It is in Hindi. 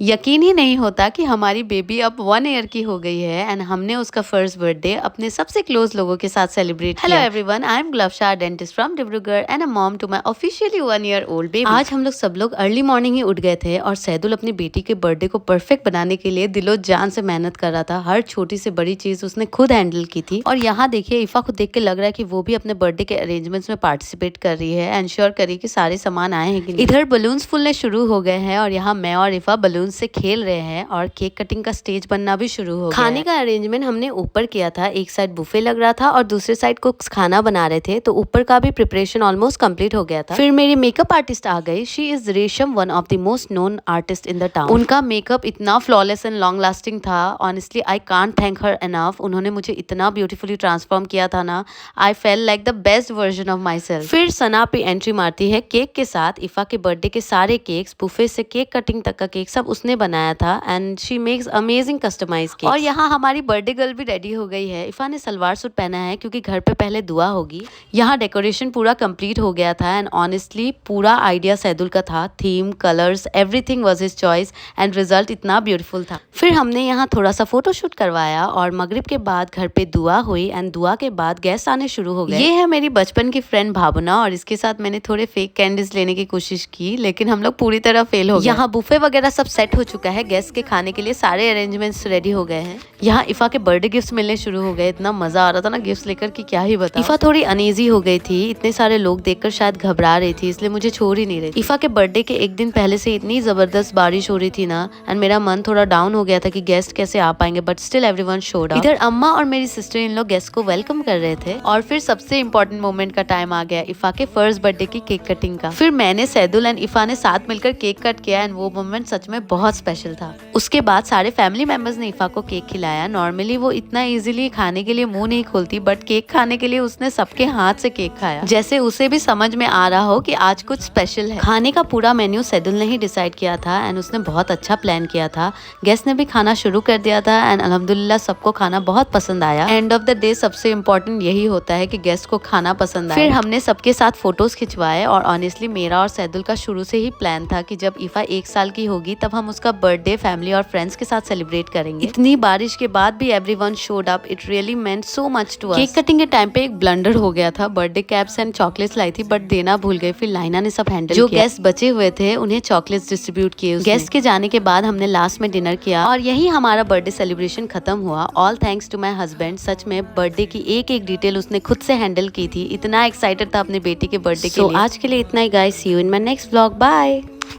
यकीन ही नहीं होता कि हमारी बेबी अब 1 ईयर की हो गई है एंड हमने उसका फर्स्ट बर्थडे अपने सबसे क्लोज लोगों के साथ सेलिब्रेट किया। हेलो एवरीवन, आई एम ग्लवशा, dentist from Dibrugarh and a mom to my officially 1 year old baby. आज हम लोग अर्ली मॉर्निंग ही उठ गए थे और सैदुल अपनी बेटी के बर्थडे को परफेक्ट बनाने के लिए दिलो जान से मेहनत कर रहा था। हर छोटी से बड़ी चीज उसने खुद हैंडल की थी। और यहाँ देखिए, इफा को देख के लग रहा है कि वो भी अपने बर्थडे के अरेंजमेंट्स में पार्टिसिपेट कर रही है, एंश्योर करी कि सारे सामान आए हैं कि नहीं। इधर बलून्स फूलने शुरू हो गए हैं और यहाँ मैं और इफा बलून से खेल रहे हैं और केक कटिंग का स्टेज बनना भी शुरू हो गया। खाने का अरेंजमेंट हमने ऊपर किया था, एक साइड बुफे लग रहा था और दूसरे साइड कुक्स खाना बना रहे थे, तो ऊपर का भी प्रिपरेशन ऑलमोस्ट कंप्लीट हो गया था। फिर मेरी मेकअप आर्टिस्ट आ गई। She is Resham, one of the most known artist in the town. उनका मेकअप इतना फ्लॉलेस एंड लॉन्ग लास्टिंग था, honestly I can't thank her enough. उन्होंने मुझे इतना ब्यूटीफुली ट्रांसफॉर्म किया था ना, I feel like the best version of myself. फिर सना पे एंट्री मारती है केक के साथ। इफा के बर्थडे के सारे केक्स, बुफे से केक कटिंग तक का केक, सब उसने बनाया था and she makes amazing customise cake. और यहाँ हमारी बर्थडे गर्ल भी रेडी हो गई है। इफा ने सलवार सूट पहना है क्योंकि घर पे पहले दुआ होगी। यहाँ डेकोरेशन पूरा कंप्लीट हो गया था एंड ऑनेस्टली पूरा आइडिया सैदुल का था। Theme, colours, everything was his choice and result इतना ब्यूटीफुल था। फिर हमने यहाँ थोड़ा सा फोटोशूट करवाया और मगरिब के बाद घर पे दुआ हुई एंड दुआ के बाद गेस्ट आने शुरू हो गए। ये है मेरी बचपन की फ्रेंड भावना और इसके साथ मैंने थोड़े फेक कैंडल्स लेने की कोशिश की, लेकिन हम लोग पूरी तरह फेल हो गए। यहाँ बुफे वगैरह सब सेट हो चुका है, गेस्ट के खाने के लिए सारे अरेंजमेंट्स रेडी हो गए हैं। यहाँ इफा के बर्थडे गिफ्ट्स मिलने शुरू हो गए। इतना मजा आ रहा था ना गिफ्ट्स लेकर कि क्या ही बता। इफा थोड़ी अनईजी हो गई थी, इतने सारे लोग देखकर शायद घबरा रही थी, इसलिए मुझे छोड़ ही नहीं रही थी। इफा के बर्थडे के एक दिन पहले से इतनी जबरदस्त बारिश हो रही थी ना, एंड मेरा मन थोड़ा डाउन हो गया था कि गेस्ट कैसे आ पाएंगे, but still everyone showed up. इधर अम्मा और मेरी सिस्टर इन लोग गेस्ट को वेलकम कर रहे थे। और फिर सबसे इम्पोर्टेंट मोमेंट का टाइम आ गया, इफा के फर्स्ट बर्थडे की केक कटिंग का। फिर मैंने, सैदुल एंड इफा ने साथ मिलकर केक कट किया एंड वो मोमेंट सच में बहुत स्पेशल था। उसके बाद सारे फैमिली मेंबर्स ने इफा को केक खिलाया। नॉर्मली वो इतना इजीली खाने के लिए मुंह नहीं खोलती, बट केक खाने के लिए उसने सबके हाथ से केक खाया, जैसे उसे भी समझ में आ रहा हो कि आज कुछ स्पेशल है। खाने का पूरा मेन्यू सैदुल ने ही डिसाइड किया था एंड उसने बहुत अच्छा प्लान किया था। गेस्ट ने भी खाना शुरू कर दिया था एंड अल्हम्दुलिल्लाह सबको खाना बहुत पसंद आया। एंड ऑफ द डे सबसे इम्पोर्टेंट यही होता है कि गेस्ट को खाना पसंद आए। फिर हमने सबके साथ फोटोज खिंचवाए और ऑनेस्टली मेरा और सैदुल का शुरू से ही प्लान था कि जब इफा 1 साल की होगी तब हम उसका बर्थडे फैमिली और फ्रेंड्स के साथ सेलिब्रेट करेंगे। इतनी बारिश के बाद भी everyone showed up, it really meant so much to us. Cake cutting के टाइम पे एक ब्लंडर हो गया था। बर्थडे कैप्स एंड चॉकलेट्स लाई थी बट देना भूल गए। फिर लाइना ने सब हैंडल किया। जो गेस्ट बचे हुए थे उन्हें चॉकलेट्स डिस्ट्रीब्यूट किए। गेस्ट के जाने के बाद हमने लास्ट में डिनर किया और यही हमारा बर्थडे सेलिब्रेशन खत्म हुआ। All thanks to my husband. सच में बर्थडे की एक एक डिटेल उसने खुद से हैंडल की थी। इतना एक्साइटेड था अपने बेटी के बर्थडे के लिए। आज के लिए इतना ही guys, see you in my next vlog. Bye.